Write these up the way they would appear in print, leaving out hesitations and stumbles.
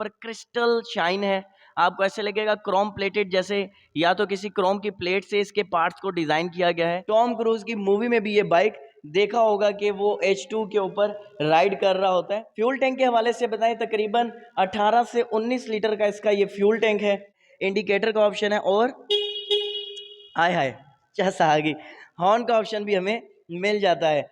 पर crystal shine है। आपको ऐसे लगेगा क्रोम प्लेटेड, जैसे या तो किसी क्रोम की प्लेट से इसके पार्ट्स को डिजाइन किया गया है। टॉम क्रूज की मूवी में भी ये बाइक देखा होगा कि वो H2 के ऊपर राइड कर रहा होता है। फ्यूल टैंक के हवाले से बताएं, तकरीबन 18 से 19 लीटर का इसका ये फ्यूल टैंक है। इंडिकेटर का ऑप्शन है और हाय हाय चस आ गई, हॉर्न का ऑप्शन भी हमें मिल जाता है।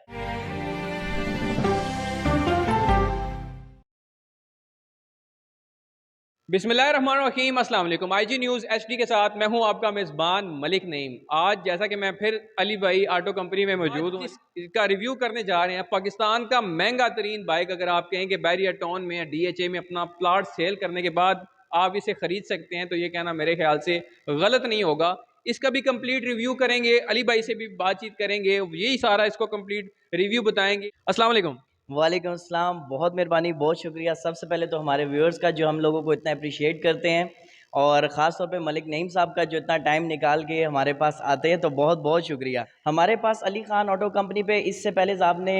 बिस्मिल्लाहिर्रहमानिर्रहीम, अस्सलाम वालेकुम। आईजी न्यूज़ एचडी के साथ मैं हूं आपका मेज़बान मलिक नईम। आज जैसा कि मैं फिर अली भाई ऑटो कंपनी में मौजूद हूं, इसका रिव्यू करने जा रहे हैं। पाकिस्तान का महंगा तरीन बाइक, अगर आप कहें कि बैरियर टाउन में या DHA में अपना प्लाट सेल करने के बाद आप इसे ख़रीद सकते हैं, तो ये कहना मेरे ख्याल से गलत नहीं होगा। इसका भी कंप्लीट रिव्यू करेंगे, अली भाई से भी बातचीत करेंगे, यही सारा इसको कंप्लीट रिव्यू बताएंगे। अस्सलाम वालेकुम। वालेकुम अस्सलाम, बहुत मेहरबानी, बहुत शुक्रिया। सबसे पहले तो हमारे व्यूअर्स का जो हम लोगों को इतना अप्रिशिएट करते हैं, और ख़ास तौर पे मलिक नईम साहब का जो इतना टाइम निकाल के हमारे पास आते हैं, तो बहुत बहुत शुक्रिया। हमारे पास अली खान ऑटो कंपनी पे इससे पहले आपने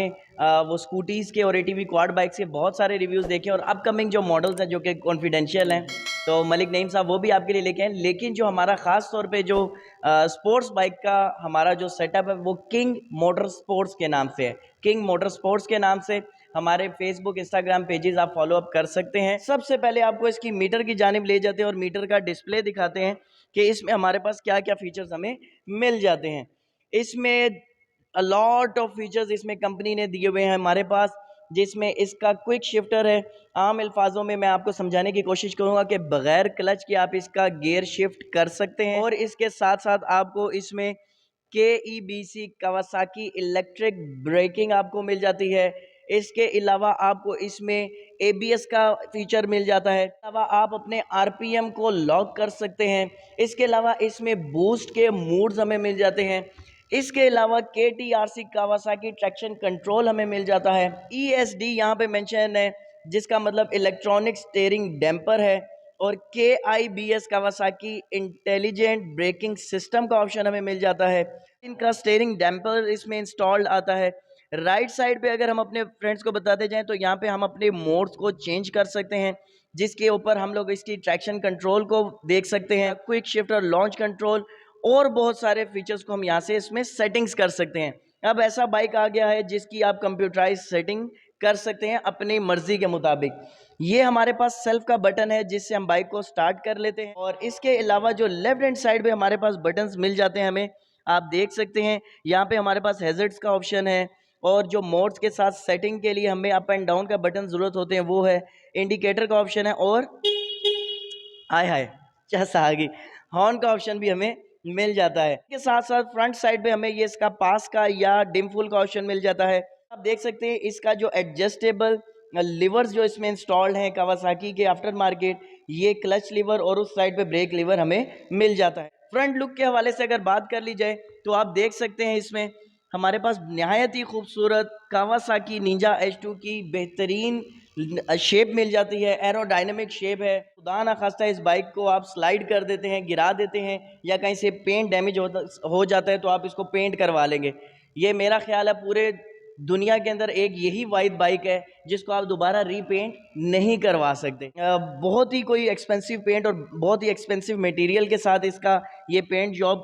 वो स्कूटीज़ के और ATV क्वाड बाइक्स के बहुत सारे रिव्यूज़ देखे, और अपकमिंग जो मॉडल्स हैं जो कि कॉन्फिडेंशियल हैं, तो मलिक नईम साहब वो भी आपके लिए लेके आए। लेकिन जो हमारा ख़ास तौर पे जो स्पोर्ट्स बाइक का हमारा जो सेटअप है, वो किंग मोटर स्पोर्ट्स के नाम से है। किंग मोटर स्पोर्ट्स के नाम से हमारे फेसबुक इंस्टाग्राम पेजेस आप फॉलो अप कर सकते हैं। सबसे पहले आपको इसकी मीटर की जानिब ले जाते हैं और मीटर का डिस्प्ले दिखाते हैं कि इसमें हमारे पास क्या क्या फीचर्स हमें मिल जाते हैं। इसमें अ लॉट ऑफ फीचर्स इसमें कंपनी ने दिए हुए हैं हमारे पास, जिसमें इसका क्विक शिफ्टर है। आम अल्फाजों में मैं आपको समझाने की कोशिश करूंगा कि बगैर क्लच के आप इसका गियर शिफ्ट कर सकते हैं, और इसके साथ साथ आपको इसमें KEBC कावासाकी इलेक्ट्रिक ब्रेकिंग आपको मिल जाती है। इसके अलावा आपको इसमें ABS का फीचर मिल जाता है। अलावा आप अपने RPM को लॉक कर सकते हैं। इसके अलावा इसमें बूस्ट के मूड्स हमें मिल जाते हैं। इसके अलावा KTRC कावासाकी ट्रैक्शन कंट्रोल हमें मिल जाता है। ESD यहाँ पे मेंशन है, जिसका मतलब इलेक्ट्रॉनिक स्टीयरिंग डैम्पर है। और KIBS Kawasaki intelligent braking system का ऑप्शन हमें मिल जाता है। इनका स्टीयरिंग डैम्पर इसमें इंस्टॉल्ड आता है। राइट साइड पे अगर हम अपने फ्रेंड्स को बताते जाएं, तो यहाँ पे हम अपने मोड्स को चेंज कर सकते हैं, जिसके ऊपर हम लोग इसकी ट्रैक्शन कंट्रोल को देख सकते हैं, क्विक शिफ्ट और लॉन्च कंट्रोल, और बहुत सारे फीचर्स को हम यहाँ से इसमें सेटिंग्स कर सकते हैं। अब ऐसा बाइक आ गया है जिसकी आप कंप्यूटराइज सेटिंग कर सकते हैं अपनी मर्जी के मुताबिक। ये हमारे पास सेल्फ का बटन है जिससे हम बाइक को स्टार्ट कर लेते हैं, और इसके अलावा जो लेफ्ट हैंड साइड पे हमारे पास बटन्स मिल जाते हैं हमें, आप देख सकते हैं यहाँ पे हमारे पास हैजर्ड्स का ऑप्शन है, और जो मोड्स के साथ सेटिंग के लिए हमें अप एंड डाउन का बटन ज़रूरत होते हैं वो है। इंडिकेटर का ऑप्शन है, और हाय हाय चस आ गई, हॉर्न का ऑप्शन भी हमें मिल जाता है। इसके साथ साथ फ्रंट साइड पे हमें ये इसका पास का या डिम फुल का ऑप्शन मिल जाता है। आप देख सकते हैं इसका जो एडजस्टेबल लिवर्स जो इसमें इंस्टॉल्ड हैं कावासाकी के आफ्टर मार्केट, ये क्लच लिवर और उस साइड पे ब्रेक लिवर हमें मिल जाता है। फ्रंट लुक के हवाले से अगर बात कर ली जाए, तो आप देख सकते हैं इसमें हमारे पास नहायत ही खूबसूरत कावासाकी निंजा H2 की बेहतरीन शेप मिल जाती है। एरोडायनेमिक शेप है। खुदा ना खास्ता इस बाइक को आप स्लाइड कर देते हैं, गिरा देते हैं, या कहीं से पेंट डैमेज हो जाता है, तो आप इसको पेंट करवा लेंगे। ये मेरा ख्याल है पूरे दुनिया के अंदर एक यही वाइड बाइक है जिसको आप दोबारा रीपेंट नहीं करवा सकते। बहुत ही कोई एक्सपेंसिव पेंट और बहुत ही एक्सपेंसिव मटेरियल के साथ इसका ये पेंट जॉब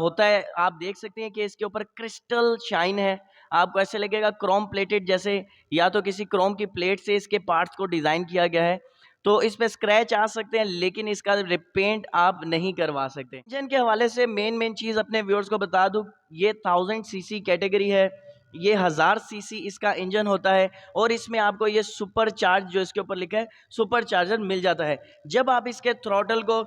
होता है। आप देख सकते हैं कि इसके ऊपर क्रिस्टल शाइन है। आपको ऐसे लगेगा क्रोम प्लेटेड, जैसे या तो किसी क्रोम की प्लेट से इसके पार्ट्स को डिज़ाइन किया गया है। तो इस पे स्क्रैच आ सकते हैं, लेकिन इसका रिपेंट आप नहीं करवा सकते। इंजन के हवाले से मेन चीज़ अपने व्यूअर्स को बता दूं, ये 1000cc कैटेगरी है। ये 1000cc इसका इंजन होता है, और इसमें आपको ये सुपर चार्ज जो इसके ऊपर लिखा है सुपर चार्जर मिल जाता है। जब आप इसके थ्रॉटल को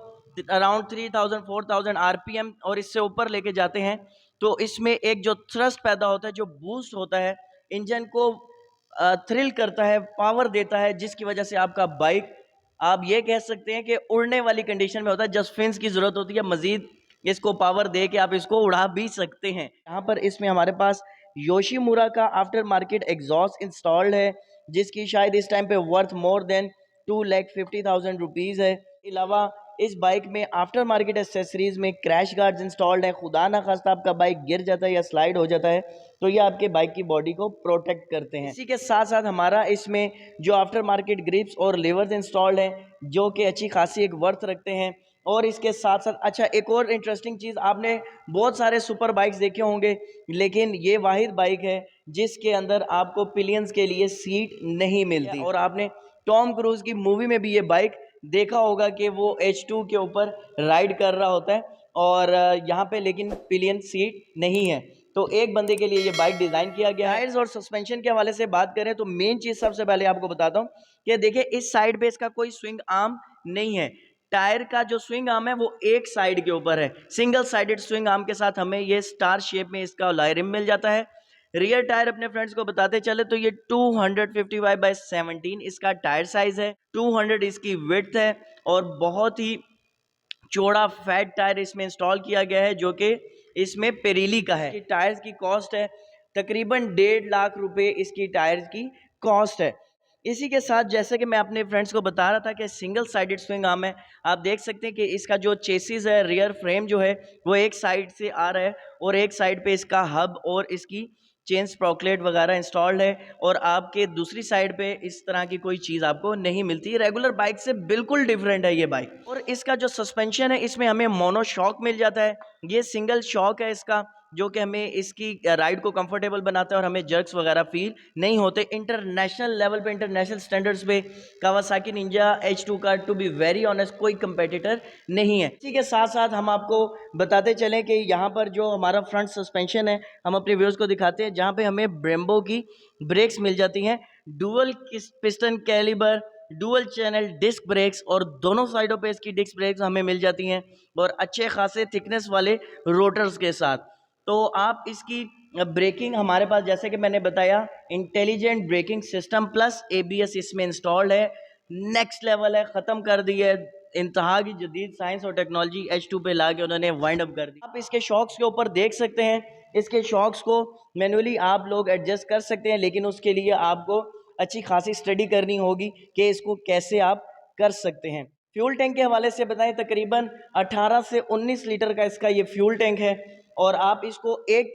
अराउंड 3000 4000 RPM और इससे ऊपर लेके जाते हैं, तो इसमें एक जो थ्रस्ट पैदा होता है, जो बूस्ट होता है, इंजन को थ्रिल करता है, पावर देता है, जिसकी वजह से आपका बाइक आप ये कह सकते हैं कि उड़ने वाली कंडीशन में होता है। जस्ट फिन्स की ज़रूरत होती है, मज़ीद इसको पावर दे के आप इसको उड़ा भी सकते हैं। यहाँ पर इसमें हमारे पास योशीमुरा का आफ्टर मार्केट एग्जॉस्ट इंस्टॉल्ड है, जिसकी शायद इस टाइम पे वर्थ मोर देन 2,50,000 रुपीज़ है। अलावा इस बाइक में आफ्टर मार्केट एक्सेसरीज में क्रैश गार्ड्स इंस्टॉल्ड है। खुदा ना खास्ता आपका बाइक गिर जाता है या स्लाइड हो जाता है तो ये आपके बाइक की बॉडी को प्रोटेक्ट करते हैं। इसी के साथ साथ हमारा इसमें जो आफ्टर मार्केट ग्रिप्स और लेवर्स इंस्टॉल्ड हैं जो कि अच्छी खासी एक वर्थ रखते हैं। और इसके साथ साथ अच्छा एक और इंटरेस्टिंग चीज़, आपने बहुत सारे सुपर बाइक्स देखे होंगे लेकिन ये वाहिद बाइक है जिसके अंदर आपको पिलियंस के लिए सीट नहीं मिलती। और आपने टॉम क्रूज की मूवी में भी ये बाइक देखा होगा कि वो H2 के ऊपर राइड कर रहा होता है और यहाँ पे लेकिन पिलियन सीट नहीं है। तो एक बंदे के लिए ये बाइक डिज़ाइन किया गया है। टायर्स और सस्पेंशन के हवाले से बात करें तो मेन चीज़ सबसे पहले आपको बताता हूँ कि देखिए इस साइड पे इसका कोई स्विंग आर्म नहीं है। टायर का जो स्विंग आर्म है वो एक साइड के ऊपर है। सिंगल साइडेड स्विंग आर्म के साथ हमें ये स्टार शेप में इसका अलॉय रिम मिल जाता है। रियर टायर अपने फ्रेंड्स को बताते चले तो ये 255/17 इसका टायर साइज है। 200 इसकी विड्थ है और बहुत ही चौड़ा फैट टायर इसमें इंस्टॉल किया गया है जो कि इसमें पेरिली का है। टायर्स की कॉस्ट है तकरीबन 1.5 लाख रुपए इसकी टायर्स की कॉस्ट है। इसी के साथ जैसे कि मैं अपने फ्रेंड्स को बता रहा था कि सिंगल साइडेड स्विंग आर्म है। आप देख सकते हैं कि इसका जो चेसिस है, रियर फ्रेम जो है वो एक साइड से आ रहा है और एक साइड पे इसका हब और इसकी चेन स्प्रॉकलेट वगैरह इंस्टॉल्ड है और आपके दूसरी साइड पे इस तरह की कोई चीज़ आपको नहीं मिलती। रेगुलर बाइक से बिल्कुल डिफरेंट है ये बाइक। और इसका जो सस्पेंशन है इसमें हमें मोनो शॉक मिल जाता है। ये सिंगल शॉक है इसका जो कि हमें इसकी राइड को कंफर्टेबल बनाता है और हमें जर्क्स वगैरह फील नहीं होते। इंटरनेशनल लेवल पे, इंटरनेशनल स्टैंडर्ड्स पे कावासाकी निंजा H2 का टू बी वेरी ऑनेस्ट कोई कंपेटिटर नहीं है। इसी के साथ साथ हम आपको बताते चलें कि यहाँ पर जो हमारा फ्रंट सस्पेंशन है हम अपने व्यूअर्स को दिखाते हैं जहाँ पे हमें ब्रेम्बो की ब्रेक्स मिल जाती हैं। Dual piston caliper, dual channel disc brakes और दोनों साइडों पे इसकी डिस्क ब्रेक्स हमें मिल जाती हैं और अच्छे खासे थिकनेस वाले रोटर्स के साथ। तो आप इसकी ब्रेकिंग हमारे पास जैसे कि मैंने बताया intelligent braking system plus ABS इसमें इंस्टॉल्ड है। नेक्स्ट लेवल है, ख़त्म कर दी है इंतहा की जदीद साइंस और टेक्नोलॉजी H2 पे ला के उन्होंने वाइंड अप कर दी। आप इसके शॉक्स के ऊपर देख सकते हैं, इसके शॉक्स को मैनुअली आप लोग एडजस्ट कर सकते हैं लेकिन उसके लिए आपको अच्छी खासी स्टडी करनी होगी कि इसको कैसे आप कर सकते हैं। फ्यूल टैंक के हवाले से बताएं तकरीबन 18 से 19 लीटर का इसका ये फ्यूल टैंक है और आप इसको 1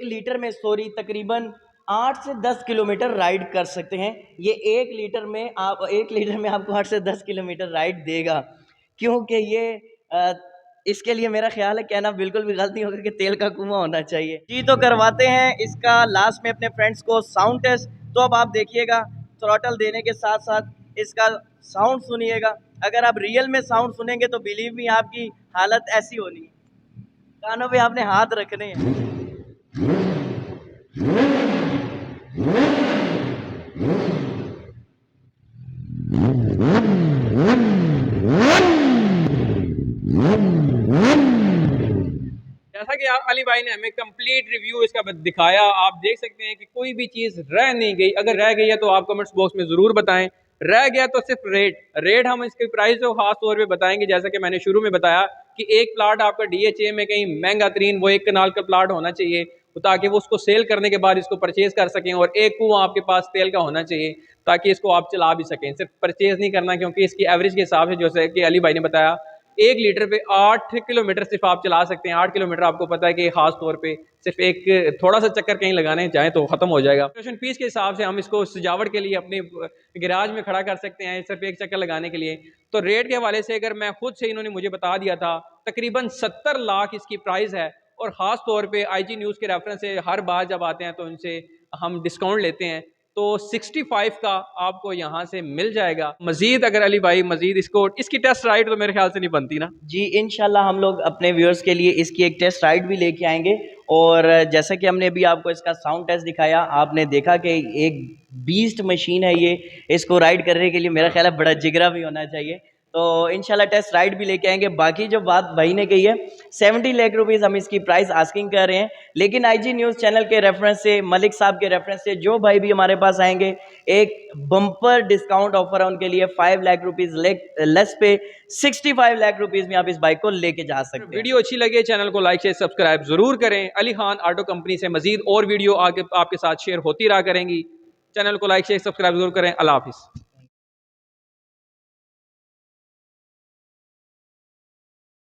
लीटर में तकरीबन 8 से 10 किलोमीटर राइड कर सकते हैं। ये 1 लीटर में आपको 8 से 10 किलोमीटर राइड देगा क्योंकि ये इसके लिए मेरा ख्याल है कहना बिल्कुल भी गलत नहीं होगा कि तेल का कुआं होना चाहिए जी। तो करवाते हैं इसका लास्ट में अपने फ्रेंड्स को साउंड टेस्ट। तो अब आप देखिएगा थ्रॉटल देने के साथ साथ इसका साउंड सुनिएगा। अगर आप रियल में साउंड सुनेंगे तो बिलीव मी आपकी हालत ऐसी होनी है, कानों पे आपने हाथ रखने हैं। जैसा कि आप अली भाई ने हमें कंप्लीट रिव्यू इसका दिखाया, आप देख सकते हैं कि कोई भी चीज़ रह नहीं गई। अगर रह गई है तो आप कमेंट्स बॉक्स में ज़रूर बताएं। रह गया तो सिर्फ रेट हम इसके प्राइस को खास तौर पे बताएंगे। जैसा कि मैंने शुरू में बताया कि एक प्लाट आपका DHA में कहीं महंगा तरीन वो 1 कनाल का प्लाट होना चाहिए ताकि वो उसको सेल करने के बाद इसको परचेज कर सकें, और एक कुआं आपके पास तेल का होना चाहिए ताकि इसको आप चला भी सकें। सिर्फ परचेज नहीं करना, क्योंकि इसकी एवरेज के हिसाब से जैसे कि अली भाई ने बताया 1 लीटर पे 8 किलोमीटर सिर्फ आप चला सकते हैं। 8 किलोमीटर आपको पता है कि खास तौर पे सिर्फ एक थोड़ा सा चक्कर कहीं लगाने जाएं तो खत्म हो जाएगा। ट्यूशन फीस के हिसाब से हम इसको सजावट के लिए अपने गैराज में खड़ा कर सकते हैं सिर्फ एक चक्कर लगाने के लिए। तो रेट के हवाले से अगर मैं खुद से, इन्होंने मुझे बता दिया था, तकरीबन 70 लाख इसकी प्राइस है। और ख़ास तौर पे IG न्यूज़ के रेफरेंस से हर बार जब आते हैं तो इनसे हम डिस्काउंट लेते हैं, तो 65 का आपको यहाँ से मिल जाएगा। मजीद अगर अली भाई मजीद इसकी टेस्ट राइड तो मेरे ख्याल से नहीं बनती ना जी, इंशाल्लाह हम लोग अपने व्यूअर्स के लिए इसकी एक टेस्ट राइड भी लेके आएंगे। और जैसा कि हमने अभी आपको इसका साउंड टेस्ट दिखाया, आपने देखा कि एक बीस्ट मशीन है ये। इसको राइड करने के लिए मेरा ख्याल है बड़ा जिगरा भी होना चाहिए। तो इंशाल्लाह टेस्ट राइड भी लेके आएंगे। बाकी जो बात भाई ने कही है 70 लाख रुपीज़ हम इसकी प्राइस आस्किंग कर रहे हैं, लेकिन IG न्यूज़ चैनल के रेफरेंस से, मलिक साहब के रेफरेंस से जो भाई भी हमारे पास आएंगे एक बम्पर डिस्काउंट ऑफर है उनके लिए। 5 लाख रुपीज़ लेस पे 65 लाख रुपीज़ में आप इस बाइक को लेके जा सकते हैं। वीडियो अच्छी लगे चैनल को लाइक शेयर सब्सक्राइब जरूर करें। अली खान ऑटो कंपनी से मजीद और वीडियो आगे आपके साथ शेयर होती रहा करेंगी। चैनल को लाइक शेयर सब्सक्राइब जरूर करें। अल्लाह हाफिज़।